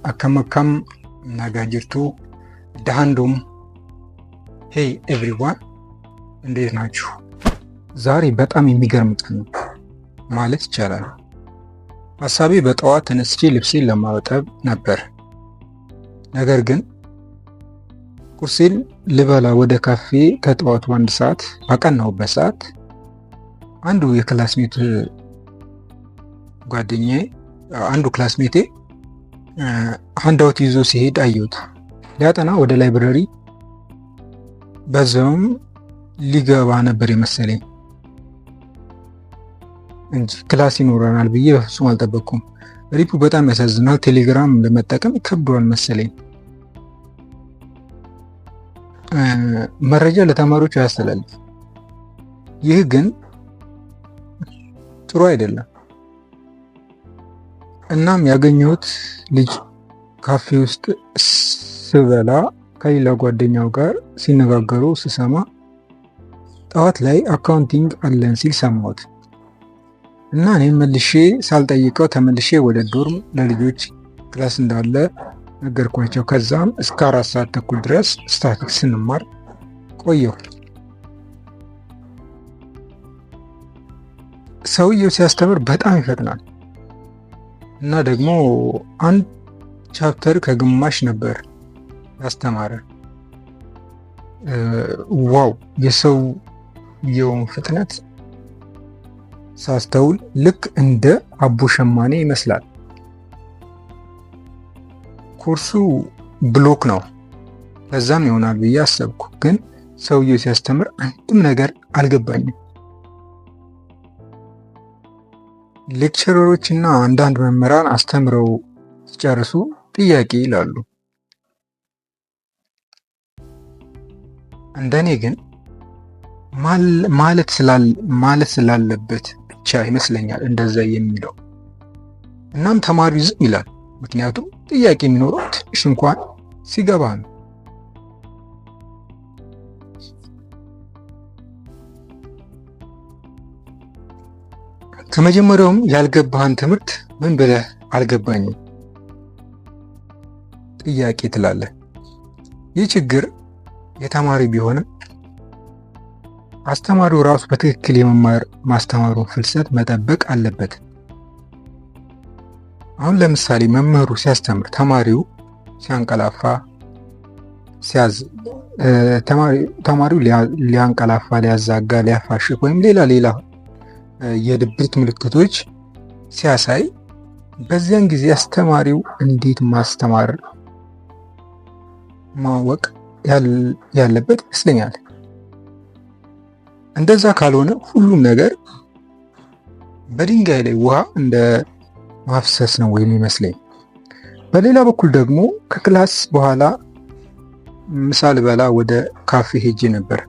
akkam nagaa jirtu dahanዱም ሄይ ኤቭሪዋን እንዴት ናችሁ? ዛሬ በጣም የሚገርም ቀን ነው ማለት ይቻላል። ሀሳቤ በጠዋት ተነስቼ ልብሴን ለማጠብ ነበር። ነገር ግን ቁርሴን ልበላ ወደ ካፌ ከጠዋቱ 1 ሰዓት ባቀናሁበት ሰዓት አንዱ የክላስሜት ጓደኛዬ ክላስሜቴ ሃንዳውት ይዞ ሲሄድ አየሁት። ሊያጠና ወደ ላይብረሪ በዛውም ሊገባ ነበር የመሰለኝ እንጂ ክላስ ይኖረናል ብዬ በፍጹም አልጠበቅኩም። ሪፑ በጣም ያሳዝናል። ቴሌግራም ለመጠቀም ይከብደዋል መሰለኝ። መረጃ ለተማሪዎች አያስተላልፍ። ይህ ግን ጥሩ አይደለም። እናም ያገኘሁት ልጅ ካፌ ውስጥ ስበላ ከሌላ ጓደኛው ጋር ሲነጋገሩ ስሰማ ጠዋት ላይ አካውንቲንግ አለን ሲል ሰማሁት እና እኔም መልሼ ሳልጠይቀው ተመልሼ ወደ ዶርም ለልጆች ክላስ እንዳለ ነገርኳቸው። ከዛም እስከ 4 ሰዓት ተኩል ድረስ ስታቲክስ ስንማር ቆየሁ። ሰውየው ሲያስተምር በጣም ይፈጥናል እና ደግሞ አንድ ቻፕተር ከግማሽ ነበር ያስተማረ። ዋው! የሰውየውን ፍጥነት ሳስተውል ልክ እንደ አቦ ሸማኔ ይመስላል። ኮርሱ ብሎክ ነው፣ ለዛም ይሆናል ብዬ አሰብኩ። ግን ሰውየው ሲያስተምር አንድም ነገር አልገባኝም። ሌክቸረሮች እና አንዳንድ መምህራን አስተምረው ሲጨርሱ ጥያቄ ይላሉ። እንደኔ ግን ማለት ስላለበት ብቻ ይመስለኛል እንደዛ የሚለው። እናም ተማሪው ዝም ይላል፣ ምክንያቱም ጥያቄ የሚኖረው ትንሽ እንኳን ሲገባ ነው። ከመጀመሪያውም ያልገባህን ትምህርት ምን ብለህ አልገባኝም ጥያቄ ትላለህ። ይህ ችግር የተማሪ ቢሆንም አስተማሪው ራሱ በትክክል የመማር ማስተማሩን ፍልሰት መጠበቅ አለበት። አሁን ለምሳሌ መምህሩ ሲያስተምር ተማሪው ሲያንቀላፋ ተማሪው ሊያንቀላፋ፣ ሊያዛጋ፣ ሊያፋሽቅ ወይም ሌላ የድብርት ምልክቶች ሲያሳይ በዚያን ጊዜ አስተማሪው እንዴት ማስተማር ማወቅ ያለበት ይመስለኛል። እንደዛ ካልሆነ ሁሉም ነገር በድንጋይ ላይ ውሃ እንደ ማፍሰስ ነው የሚመስለኝ። በሌላ በኩል ደግሞ ከክላስ በኋላ ምሳ ልበላ ወደ ካፌ ሄጄ ነበር።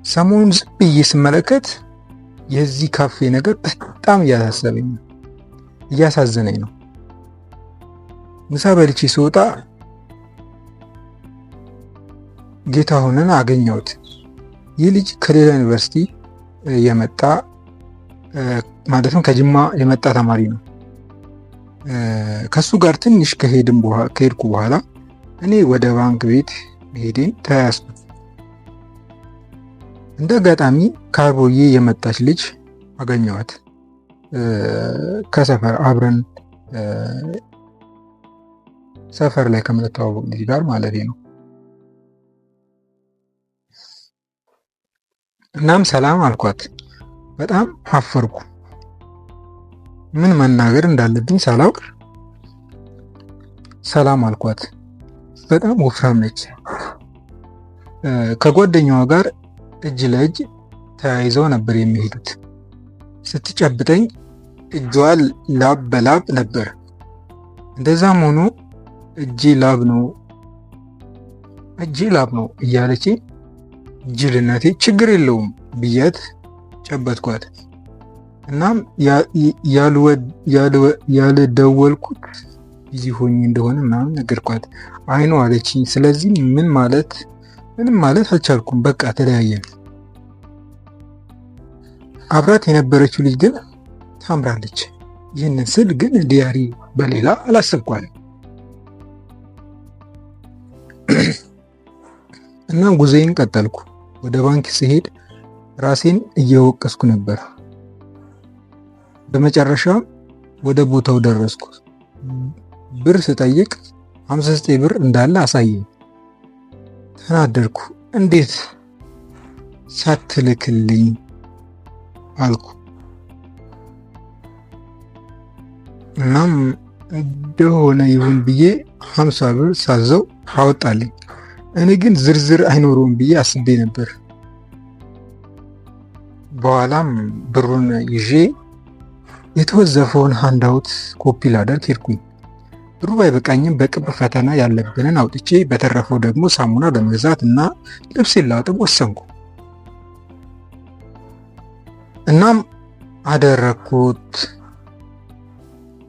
ሰሞኑን ዝም ብዬ ስመለከት የዚህ ካፌ ነገር በጣም እያሳዘነኝ ነው። ምሳ በልቼ ስወጣ ጌታሁንን አገኘሁት። ይህ ልጅ ከሌላ ዩኒቨርሲቲ የመጣ ማለትም ከጅማ የመጣ ተማሪ ነው። ከሱ ጋር ትንሽ ከሄድኩ በኋላ እኔ ወደ ባንክ ቤት መሄዴን ተያያዝኩ። እንደ አጋጣሚ ከአርቦዬ የመጣች ልጅ አገኘኋት። ከሰፈር አብረን ሰፈር ላይ ከምንተዋወቅ ልጅ ጋር ማለት ነው። እናም ሰላም አልኳት። በጣም አፈርኩ። ምን መናገር እንዳለብኝ ሳላውቅ ሰላም አልኳት። በጣም ወፍራም ነች። ከጓደኛዋ ጋር እጅ ለእጅ ተያይዘው ነበር የሚሄዱት። ስትጨብጠኝ እጇ ላብ በላብ ነበር። እንደዛም ሆኖ እጄ ላብ ነው እያለች ጅልነቴ ችግር የለውም ብያት ጨበጥኳት። እናም ያልደወልኩት ቢዚ ሆኜ እንደሆነ ምናምን ነገርኳት። አይኖ አለችኝ። ስለዚህ ምንም ማለት አልቻልኩም። በቃ ተለያየን። አብራት የነበረችው ልጅ ግን ታምራለች። ይህንን ስል ግን ዲያሪ በሌላ አላሰብኳትም። እናም ጉዞዬን ቀጠልኩ። ወደ ባንክ ስሄድ ራሴን እየወቀስኩ ነበር። በመጨረሻም ወደ ቦታው ደረስኩ። ብር ስጠይቅ 59 ብር እንዳለ አሳየኝ። ተናደድኩ። እንዴት ሳትልክልኝ አልኩ። እናም እንደሆነ ይሁን ብዬ 50 ብር ሳዘው አወጣልኝ። እኔ ግን ዝርዝር አይኖረውም ብዬ አስቤ ነበር። በኋላም ብሩን ይዤ የተወዘፈውን ሃንዳውት ኮፒ ላደርግ ሄድኩኝ። ብሩ ባይበቃኝም በቅርብ ፈተና ያለብንን አውጥቼ በተረፈው ደግሞ ሳሙና ለመግዛት እና ልብሴን ላጥብ ወሰንኩ። እናም አደረግኩት።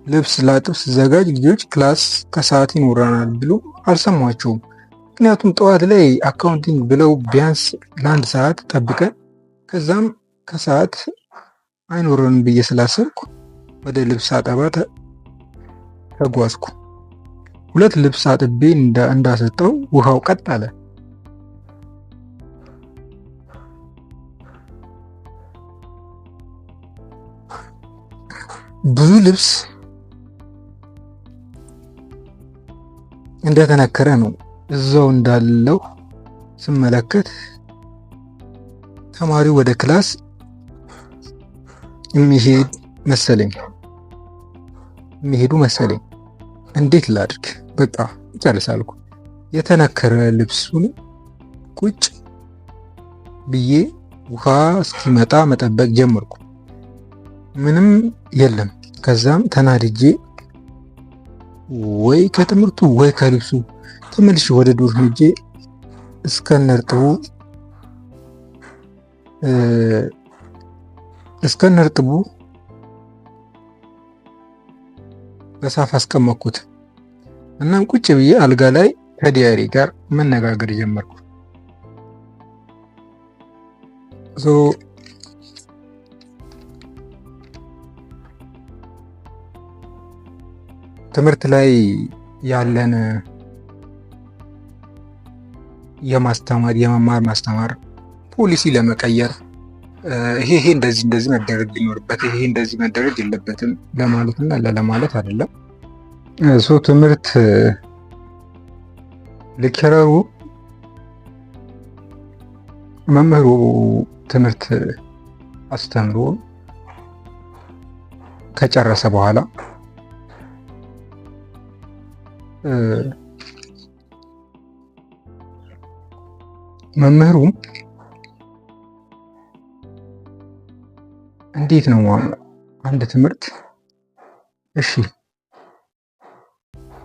ልብስ ላጥብ ስዘጋጅ ልጆች ክላስ ከሰዓት ይኖረናል ብሎ አልሰማቸውም። ምክንያቱም ጠዋት ላይ አካውንቲንግ ብለው ቢያንስ ለ1 ሰዓት ጠብቀን ከዛም ከሰዓት አይኖረንም ብዬ ስላሰብኩ ወደ ልብስ አጠባ ተጓዝኩ። 2 ልብስ አጥቤ እንዳሰጠው ውሃው ቀጥ አለ። ብዙ ልብስ እንደተነከረ ነው እዛው እንዳለው ስመለከት ተማሪው ወደ ክላስ የሚሄዱ መሰለኝ። እንዴት ላድርግ? በቃ ጨርሳልኩ። የተነከረ ልብሱን ቁጭ ብዬ ውሃ እስኪመጣ መጠበቅ ጀመርኩ። ምንም የለም። ከዛም ተናድጄ ወይ ከትምህርቱ ወይ ከልብሱ ተመልሼ ወደ ዶር ሄጄ እስከነርጥቡ በሳፋ አስቀመጥኩት። እናም ቁጭ ብዬ አልጋ ላይ ከዲያሪ ጋር መነጋገር ጀመርኩ። ትምህርት ላይ ያለን የመማር ማስተማር ፖሊሲ ለመቀየር ይሄ እንደዚህ መደረግ ቢኖርበት ይሄ እንደዚህ መደረግ የለበትም ለማለትና ለማለት አይደለም። ትምህርት ሌክቸረሩ መምህሩ ትምህርት አስተምሮ ከጨረሰ በኋላ መምህሩም እንዴት ነው አንድ ትምህርት እሺ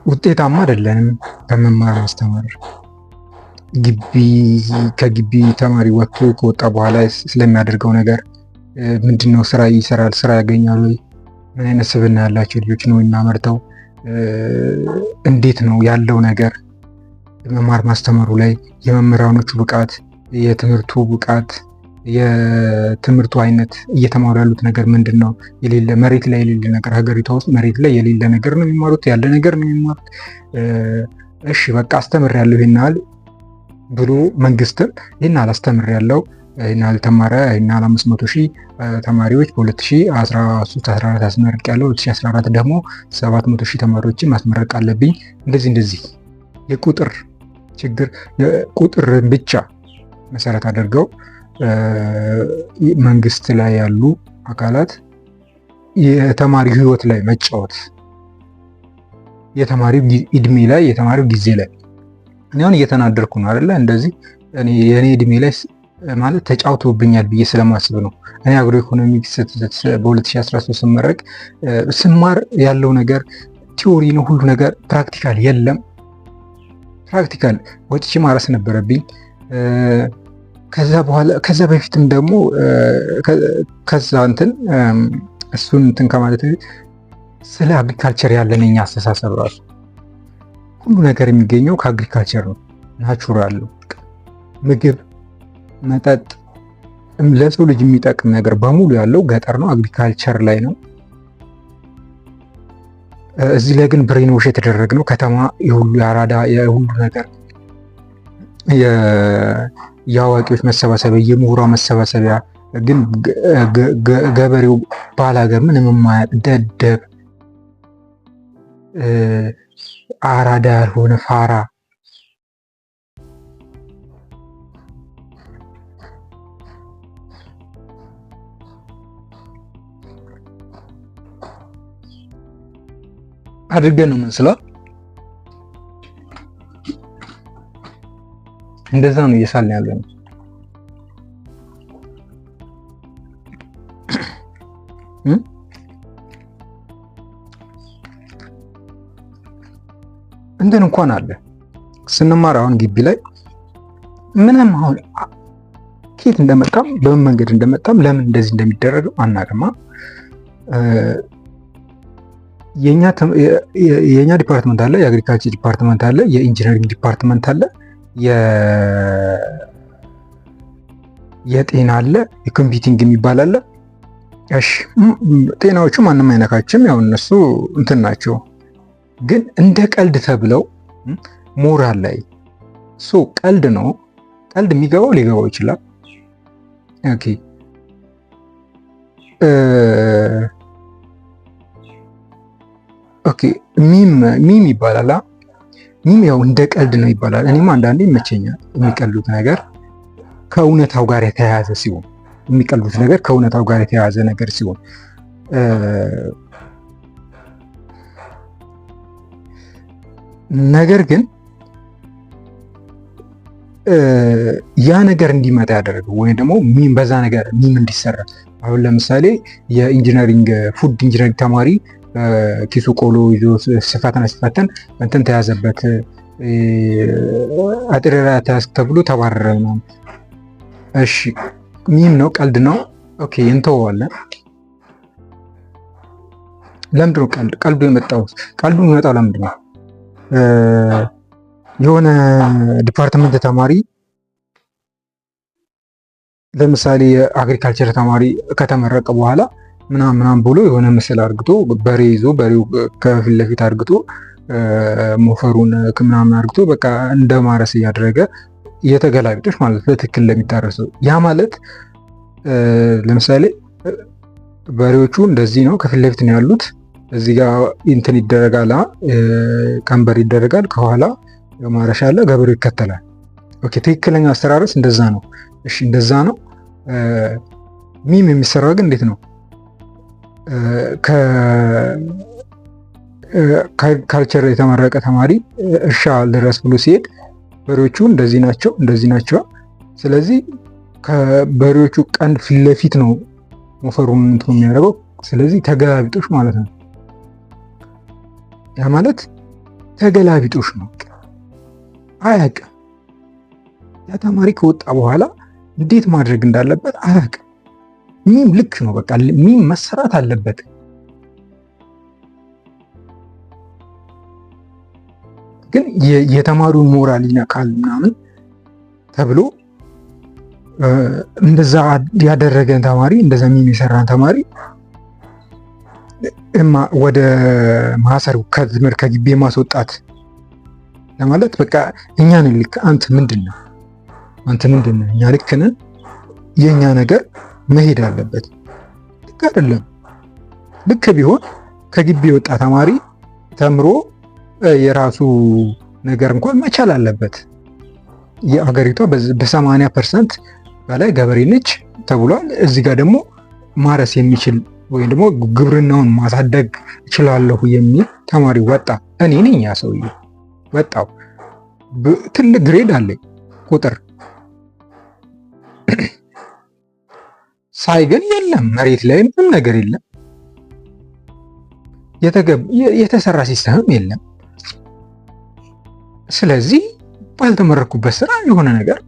ውጤታማ አይደለንም በመማር ማስተማር ከግቢ ተማሪ ከወጣ በኋላ ስለሚያደርገው ነገር ምንድነው? ስራ ይሰራል? ስራ ያገኛል ወይ? ምን አይነት ስብዕና ያላቸው ልጆች ነው እናመርተው? እንዴት ነው ያለው ነገር? መማር ማስተማሩ ላይ የመምህራኖቹ ብቃት፣ የትምህርቱ ብቃት፣ የትምህርቱ አይነት፣ እየተማሩ ያሉት ነገር ምንድን ነው? የሌለ መሬት ላይ የሌለ ነገር፣ ሀገሪቷ ውስጥ መሬት ላይ የሌለ ነገር ነው የሚማሩት? ያለ ነገር ነው የሚማሩት? እሺ በቃ አስተምሬያለሁ ይሄን ያህል ብሎ መንግስትም ይሄን ያህል አስተምሬያለሁ፣ ይሄን ያህል ተማረ፣ ይሄን ያህል 500,000 ተማሪዎች በ2013 14 አስመርቄያለሁ፣ 2014 ደግሞ 700,000 ተማሪዎችን ማስመረቅ አለብኝ። እንደዚህ የቁጥር ችግር ቁጥርን ብቻ መሰረት አድርገው መንግስት ላይ ያሉ አካላት የተማሪ ህይወት ላይ መጫወት፣ የተማሪው እድሜ ላይ የተማሪው ጊዜ ላይ እኔ አሁን እየተናደርኩ ነው አይደለ? እንደዚህ የኔ እድሜ ላይ ማለት ተጫውቶብኛል ብዬ ስለማስብ ነው። እኔ አግሮ ኢኮኖሚክስ በ2013 ስመረቅ ስማር ያለው ነገር ቲዎሪ ነው፣ ሁሉ ነገር ፕራክቲካል የለም። ፕራክቲካል ወጥቼ ማረስ ነበረብኝ። ከዛ በፊትም ደግሞ እሱን ከማለት ስለ አግሪካልቸር ያለን የኛ አስተሳሰብ ራሱ ሁሉ ነገር የሚገኘው ከአግሪካልቸር ነው። ናቹራል ነው። ምግብ፣ መጠጥ፣ ለሰው ልጅ የሚጠቅም ነገር በሙሉ ያለው ገጠር ነው፣ አግሪካልቸር ላይ ነው። እዚህ ላይ ግን ብሬን ዎሽ የተደረግነው ከተማ የሁሉ የአራዳ የሁሉ ነገር የአዋቂዎች መሰባሰቢያ፣ የምሁራን መሰባሰቢያ። ግን ገበሬው ባላገር ምንም የማያውቅ ደደብ አራዳ ያልሆነ ፋራ አድርገን ነው የምንስለው። እንደዛ ነው እየሳልን ያለ ነው። እንትን እንኳን አለ ስንማር አሁን ግቢ ላይ ምንም አሁን ከየት እንደመጣም በምን መንገድ እንደመጣም ለምን እንደዚህ እንደሚደረገው አናውቅም። የኛ ዲፓርትመንት አለ፣ የአግሪካልቸር ዲፓርትመንት አለ፣ የኢንጂነሪንግ ዲፓርትመንት አለ፣ የጤና አለ፣ የኮምፒውቲንግ የሚባል አለ። እሺ ጤናዎቹ ማንም አይነካችም፣ ያው እነሱ እንትን ናቸው። ግን እንደ ቀልድ ተብለው ሞራል ላይ ቀልድ ነው። ቀልድ የሚገባው ሊገባው ይችላል። ኦኬ ኦኬ ሚም ይባላል። ሚም ያው እንደ ቀልድ ነው ይባላል። እኔም አንዳንዴ ይመቸኛል የሚቀሉት ነገር ከእውነታው ጋር የተያያዘ ሲሆን የሚቀሉት ነገር ከእውነታው ጋር የተያያዘ ነገር ሲሆን ነገር ግን ያ ነገር እንዲመጣ ያደረገው ወይም ደግሞ በዛ ነገር ሚም እንዲሰራ አሁን ለምሳሌ የኢንጂነሪንግ ፉድ ኢንጂነሪንግ ተማሪ ኪሱ ቆሎ ይዞ ሲፈተን እንትን ተያዘበት አጥረራ ታስክ ተብሎ ተባረረ ነው። እሺ ሚም ነው፣ ቀልድ ነው። ኦኬ እንተዋለን። ለምንድን ነው ቀልዱ የመጣው? ቀልዱ የሚመጣው ለምንድን ነው? የሆነ ዲፓርትመንት ተማሪ ለምሳሌ የአግሪካልቸር ተማሪ ከተመረቀ በኋላ ምናምን ብሎ የሆነ ምስል አርግቶ በሬ ይዞ በሬው ከፊት ለፊት አርግቶ ሞፈሩን ምናምን አርግቶ በቃ እንደ ማረስ እያደረገ እየተገላቢጦች ማለት በትክክል ለሚታረሰው ያ ማለት ለምሳሌ በሬዎቹ እንደዚህ ነው፣ ከፊት ለፊት ነው ያሉት። እዚህ ጋር እንትን ይደረጋል፣ ቀንበር ይደረጋል፣ ከኋላ ማረሻ አለ፣ ገበሬው ይከተላል። ኦኬ ትክክለኛ አስተራረስ እንደዛ ነው። እሺ እንደዛ ነው። ሚም የሚሰራው ግን እንዴት ነው? ከካልቸር የተመረቀ ተማሪ እርሻ ልረስ ብሎ ሲሄድ በሬዎቹ እንደዚህ ናቸው እንደዚህ ናቸው። ስለዚህ ከበሬዎቹ ቀንድ ፊት ለፊት ነው ሞፈሩን እንትን የሚያደርገው። ስለዚህ ተገላቢጦሽ ማለት ነው። ያ ማለት ተገላቢጦሽ ነው። አያውቅም። ያ ተማሪ ከወጣ በኋላ እንዴት ማድረግ እንዳለበት አያውቅም። ሚም ልክ ነው፣ በቃ ሚም መሰራት አለበት። ግን የተማሪውን ሞራል ይነካል ምናምን ተብሎ እንደዛ ያደረገን ተማሪ እንደዛ ሚም የሰራን ተማሪ ወደ ማሰር ከትምህርት ከግቢ ማስወጣት ለማለት በቃ እኛን ልክ አንተ ምንድነው እኛ ልክ ነን፣ የኛ ነገር መሄድ አለበት። ልክ አይደለም። ልክ ቢሆን ከግቢ የወጣ ተማሪ ተምሮ የራሱ ነገር እንኳን መቻል አለበት። የአገሪቷ በ80% በላይ ገበሬ ነች ተብሏል። እዚህ ጋር ደግሞ ማረስ የሚችል ወይም ደግሞ ግብርናውን ማሳደግ እችላለሁ የሚል ተማሪ ወጣ። እኔ ነኝ ያ ሰውዬ ወጣው። ትልቅ ግሬድ አለኝ ቁጥር ሳይ ግን የለም፣ መሬት ላይ ምንም ነገር የለም፣ የተሰራ ሲስተምም የለም። ስለዚህ ባልተመረኩበት ስራ የሆነ ነገር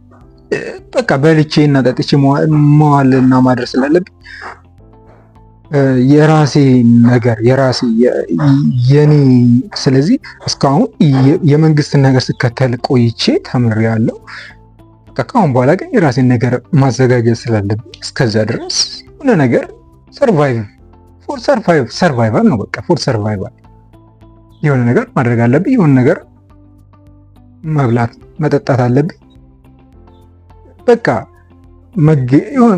በቃ በልቼ እና ጠጥቼ መዋልና ማድረስ ስላለብኝ የራሴ ነገር የኔ ስለዚህ እስካሁን የመንግስትን ነገር ስከተል ቆይቼ ተምሬያለሁ። ከአሁን በኋላ ግን የራሴን ነገር ማዘጋጀት ስላለብኝ እስከዛ ድረስ የሆነ ነገር ሰርቫይቫል ነው። በቃ ፎር ሰርቫይቫል የሆነ ነገር ማድረግ አለብኝ። የሆነ ነገር መብላት መጠጣት አለብኝ። በቃ የሆነ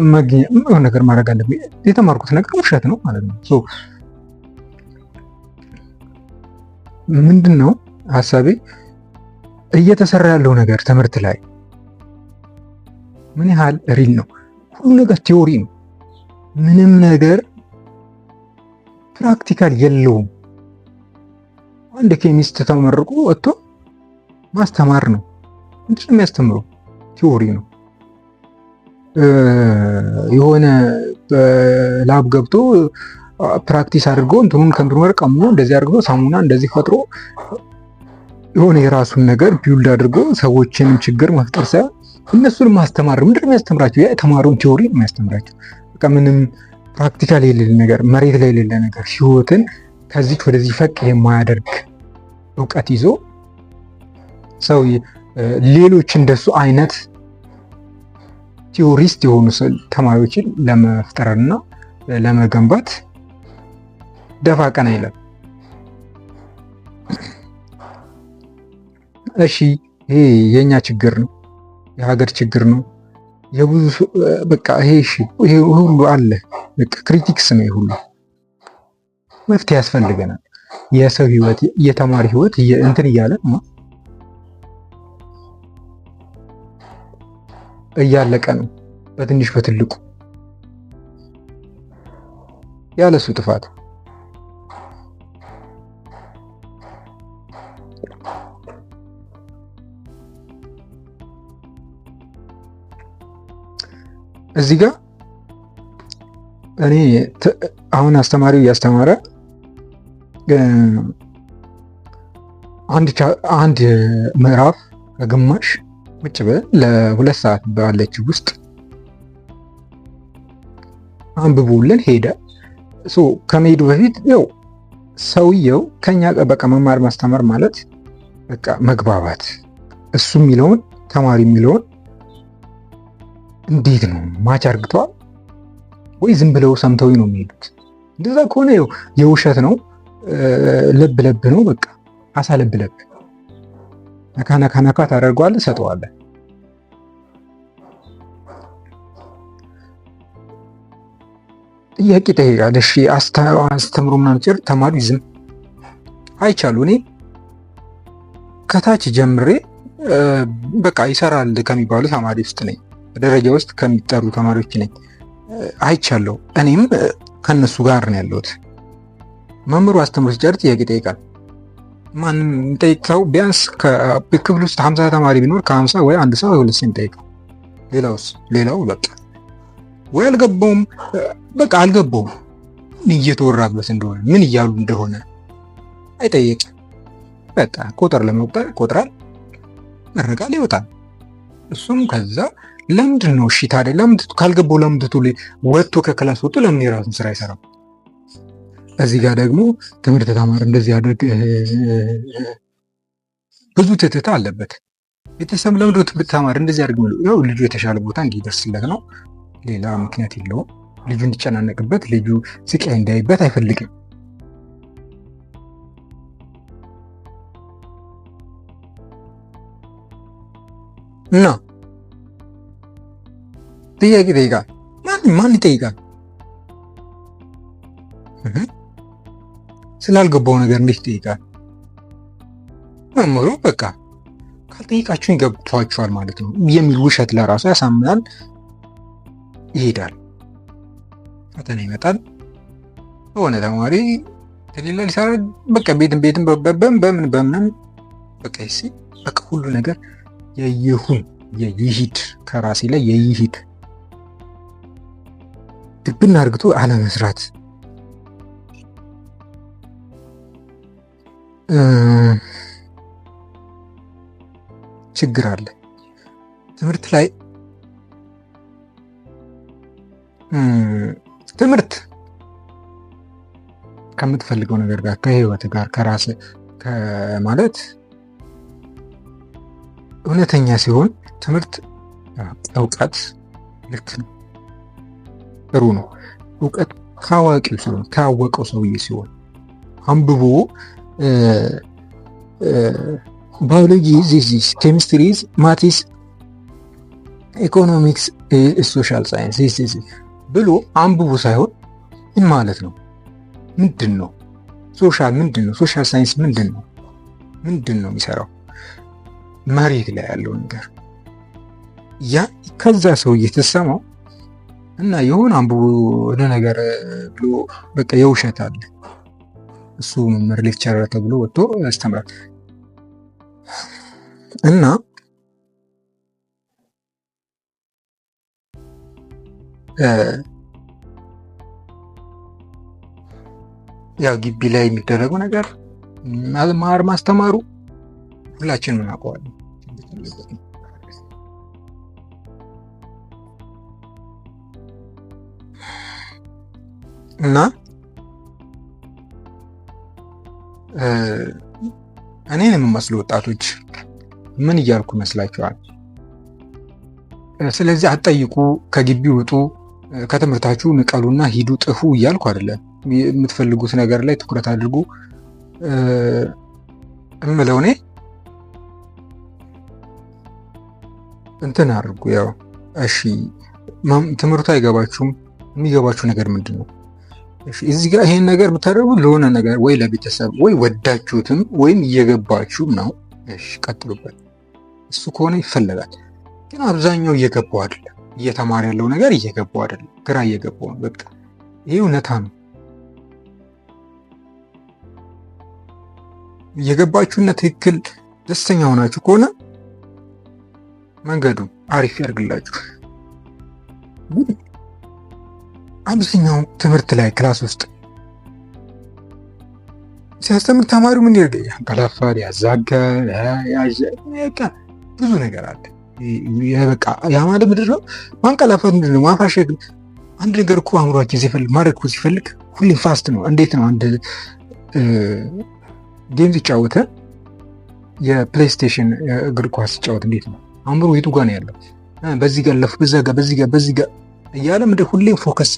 ነገር ማድረግ አለብኝ። የተማርኩት ነገር ውሸት ነው ማለት ነው። ምንድን ነው ሀሳቤ? እየተሰራ ያለው ነገር ትምህርት ላይ ምን ያህል ሪል ነው? ሁሉ ነገር ቲዎሪ ነው። ምንም ነገር ፕራክቲካል የለውም። አንድ ኬሚስት ተመርቆ ወጥቶ ማስተማር ነው። ምንድን ነው የሚያስተምረው? ቲዎሪ ነው። የሆነ በላብ ገብቶ ፕራክቲስ አድርጎ እንትኑን ከእንትኑ ጋር ቀምሞ እንደዚህ አድርጎ ሳሙና እንደዚህ ፈጥሮ የሆነ የራሱን ነገር ቢውልድ አድርጎ ሰዎችን ችግር መፍጠር ሳይሆን እነሱን ማስተማር። ምንድን ነው የሚያስተምራቸው? ያ የተማረውን ቲዎሪ ነው የሚያስተምራቸው። በቃ ምንም ፕራክቲካል የሌለ ነገር፣ መሬት ላይ የሌለ ነገር፣ ህይወትን ከዚች ወደዚህ ፈቅ የማያደርግ እውቀት ይዞ ሰው ሌሎች እንደሱ አይነት ቲዎሪስት የሆኑ ተማሪዎችን ለመፍጠርና ለመገንባት ደፋ ቀና ይላል። እሺ ይሄ የኛ ችግር ነው፣ የሀገር ችግር ነው፣ የብዙ በቃ ይሄ ሁሉ አለ። በቃ ክሪቲክስ ነው። ይሄ ሁሉ መፍትሄ ያስፈልገናል። የሰው ህይወት፣ የተማሪ ህይወት እንትን እያለ ነው፣ እያለቀ ነው በትንሽ በትልቁ ያለሱ ጥፋት። እዚህ ጋር እኔ አሁን አስተማሪው እያስተማረ አንድ ምዕራፍ ከግማሽ ቁጭ ብለን ለ2 ሰዓት ባለችው ውስጥ አንብቦልን ሄደ። ከመሄዱ በፊት ያው ሰውየው ከኛ በቃ መማር ማስተማር ማለት በቃ መግባባት፣ እሱ የሚለውን ተማሪ የሚለውን እንዴት ነው ማች አርግተዋል ወይ ዝም ብለው ሰምተው ነው የሚሄዱት? እንደዛ ከሆነ የውሸት ነው፣ ለብ ለብ ነው። በቃ አሳ ለብ ለብ ነካ ታደርገዋለህ፣ ሰጠዋለህ። ጥያቄ ጠይቃለህ። እሺ አስተምሮ ምናምን ጭር ተማሪ ዝም አይቻሉ። እኔ ከታች ጀምሬ በቃ ይሰራል ከሚባሉ ተማሪ ውስጥ ነኝ፣ በደረጃ ውስጥ ከሚጠሩ ተማሪዎች ነኝ። አይቻለሁ። እኔም ከነሱ ጋር ነው ያለሁት። መምህሩ አስተምሮ ሲጨርስ ጥያቄ ጠይቃል። ማንም ጠይቀው ቢያንስ በክፍል ውስጥ 50 ተማሪ ቢኖር ከ50 ወይ አንድ ሰው ወይ ሁለት ሰው ይጠይቃል። ሌላው በቃ ወይ አልገባውም፣ በቃ አልገባውም። ምን እየተወራበት እንደሆነ ምን እያሉ እንደሆነ አይጠየቅም። በቃ ቁጥር ለመቁጠር ይቆጥራል፣ መረቃል፣ ይወጣል። እሱም ከዛ ለምንድን ነው እሺ ታዲያ ለምንድን ካልገባው ለምንድን ወጥቶ ከክላስ ወጥቶ ለምን የራሱን ስራ አይሰራም? እዚህ ጋር ደግሞ ትምህርት ተማር እንደዚህ አድርግ፣ ብዙ ትህትና አለበት። ቤተሰብ ለምንድን ነው ትምህርት ተማር እንደዚህ አድርግ ብሎ ያው ልጁ የተሻለ ቦታ እንዲደርስለት ነው። ሌላ ምክንያት የለውም። ልጁ እንዲጨናነቅበት፣ ልጁ ስቃይ እንዳይበት አይፈልግም። እና ጥያቄ ይጠይቃል። ማን ይጠይቃል? ስላልገባው ነገር እንዴት ይጠይቃል? መምህሩ በቃ ካልጠይቃችሁኝ ገብቷችኋል ማለት ነው የሚል ውሸት ለራሱ ያሳምናል። ይሄዳል። ፈተና ይመጣል። የሆነ ተማሪ ከሌላ ሊሰራ በቃ ቤትም በምን በቃ በቃ ሁሉ ነገር የይሂድ ከራሴ ላይ የይሂድ ድብና አርግቶ አለመስራት ችግር አለ ትምህርት ላይ። ትምህርት ከምትፈልገው ነገር ጋር ከህይወት ጋር ከራስ ማለት እውነተኛ ሲሆን ትምህርት እውቀት ልክ ነው፣ ጥሩ ነው። እውቀት ካዋቂው ሲሆን ካወቀው ሰውዬ ሲሆን አንብቦ ባዮሎጂ ዚስ ኬሚስትሪ ማቲስ ኢኮኖሚክስ ሶሻል ሳይንስ ብሎ አንብቡ ሳይሆን ምን ማለት ነው? ምንድን ነው ሶሻል? ምንድን ነው ሶሻል ሳይንስ? ምንድን ነው የሚሰራው? መሬት ላይ ያለው ነገር ያ ከዛ ሰው እየተሰማው እና የሆነ አንብቦ ወደ ነገር ብሎ በቃ የውሸት አለ። እሱ መምህር ሌክቸረር ተብሎ ወጥቶ ያስተምራል እና ያው ግቢ ላይ የሚደረገው ነገር ማር ማስተማሩ ሁላችንም እናውቀዋለን እና እኔን የምመስሉ ወጣቶች ምን እያልኩ ይመስላችኋል? ስለዚህ አትጠይቁ፣ ከግቢ ውጡ፣ ከትምህርታችሁ ንቀሉና ሂዱ፣ ጥፉ እያልኩ አይደለም። የምትፈልጉት ነገር ላይ ትኩረት አድርጉ እምለው እኔ እንትን አድርጉ። ያው እሺ ትምህርቱ አይገባችሁም፣ የሚገባችሁ ነገር ምንድን ነው? እሺ እዚህ ጋር ይሄን ነገር ብታደርጉ ለሆነ ነገር ወይ ለቤተሰብ ወይ ወዳችሁትም ወይም እየገባችሁ ነው፣ እሺ ቀጥሉበት። እሱ ከሆነ ይፈለጋል። ግን አብዛኛው እየገባው አይደለም። እየተማረ ያለው ነገር እየገባው አይደለም፣ ግራ እየገባው ነው። በቃ ይሄ እውነታ ነው። እየገባችሁና ትክክል ደስተኛ ሆናችሁ ከሆነ መንገዱ አሪፍ ያድርግላችሁ። አብዛኛው ትምህርት ላይ ክላስ ውስጥ ሲያስተምር ተማሪው ምን ያደርጋል? ያንቀላፋል፣ ያዛጋል፣ ብዙ ነገር አለ። በቃ ያ ማለት ምንድን ነው? ማንቀላፋት ምንድን ነው? ማፋሸግ። አንድ ነገር እኮ አእምሯችን ሲፈልግ ማድረግ እኮ ሲፈልግ ሁሌም ፋስት ነው። እንዴት ነው? አንድ ጌም ሲጫወተ የፕሌይስቴሽን እግር ኳስ ሲጫወት እንዴት ነው አእምሮ የቱ ጋር ነው ያለው? በዚህ ጋር ለፍ፣ በዚህ ጋር እያለ ምንድን ሁሌም ፎከስ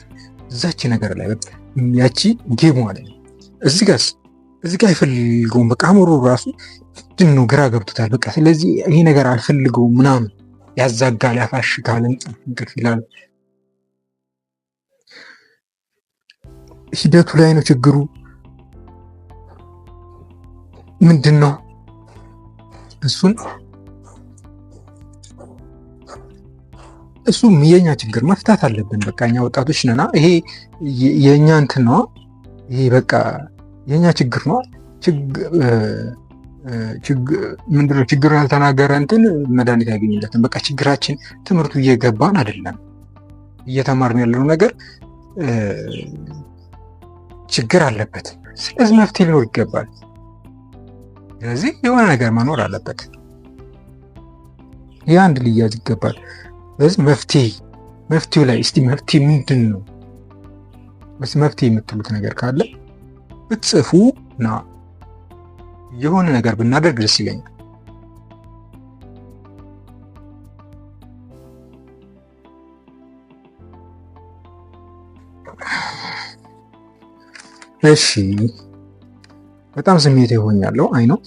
እዛች ነገር ላይ በቃ ያቺ ጌሙ አለ። እዚህ ጋር አይፈልገውም። በቃ አእምሮ ራሱ ምንድን ነው ግራ ገብቶታል። በቃ ስለዚህ ይሄ ነገር አልፈልገውም ምናምን ያዛጋል፣ ያፋሽጋል፣ እንቅልፍ ይላል። ሂደቱ ላይ ነው ችግሩ። ምንድን ነው እሱም የኛ ችግር መፍታት አለብን። በቃ እኛ ወጣቶች ነና ይሄ የኛ እንትን ነው። ይሄ በቃ የኛ ችግር ነው። ምንድነው ችግር ያልተናገረ እንትን መድኃኒት ያገኝለትን። በቃ ችግራችን ትምህርቱ እየገባን አይደለም። እየተማርን ያለው ነገር ችግር አለበት። ስለዚህ መፍትሄ ሊኖር ይገባል። ስለዚህ የሆነ ነገር መኖር አለበት። ይህ አንድ ሊያዝ ይገባል። ስለዚህ መፍትሄው ላይ እስቲ መፍትሄ ምንድን ነው? መፍትሄ የምትሉት ነገር ካለ ብትጽፉ እና የሆነ ነገር ብናደርግ ደስ ይለኛል። እሺ በጣም ስሜት ይሆኛለሁ። አይ ነው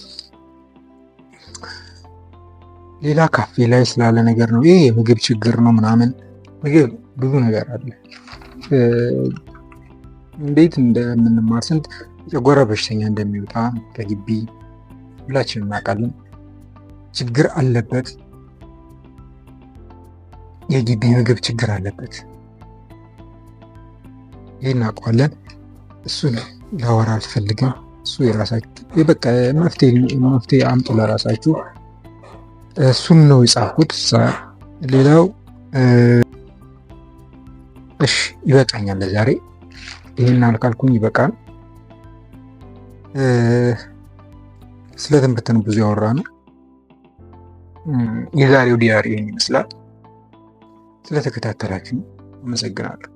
ሌላ ካፌ ላይ ስላለ ነገር ነው። ይሄ የምግብ ችግር ነው ምናምን። ምግብ ብዙ ነገር አለ። እንዴት እንደምንማር ስንት የጨጓራ በሽተኛ እንደሚወጣ ከግቢ ሁላችንም እናውቃለን። ችግር አለበት። የግቢ ምግብ ችግር አለበት። ይሄን እናውቀዋለን። እሱን ላወራ አልፈልግም። እሱ የራሳችሁ በቃ መፍትሄ አምጡ ለራሳችሁ። እሱን ነው የጻፍኩት። ሌላው እሺ ይበቃኛል ለዛሬ። ይሄን አልካልኩኝ ይበቃል። ስለ ትምህርት ነው ብዙ ያወራ ነው። የዛሬው ዲያሪ ይህን ይመስላል። ስለተከታተላችሁ አመሰግናለሁ።